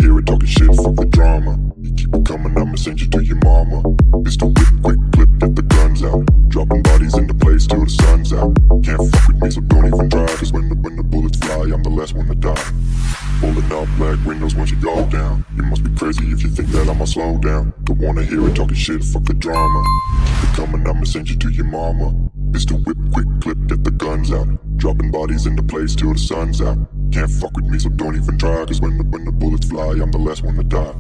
hear it talking shit, fuck the drama. You keep it coming, I'ma send you to your mama. Pistol whip, quick clip, get the guns out. Dropping bodies in the place till the sun's out. Can't fuck with me, so don't even try. Cause when the bullets fly, I'm the last one to die. Pulling up black windows once you go down. You must be crazy if you think that I'ma slow down. Don't wanna hear it talking shit, fuck the drama. Keep it coming, I'ma send you to your mama. Pistol whip, quick clip, get the guns out. Dropping bodies in the place till the sun's out. Can't fuck with me, so don't even try. Cause when the bullets fly, I'm the last one to die.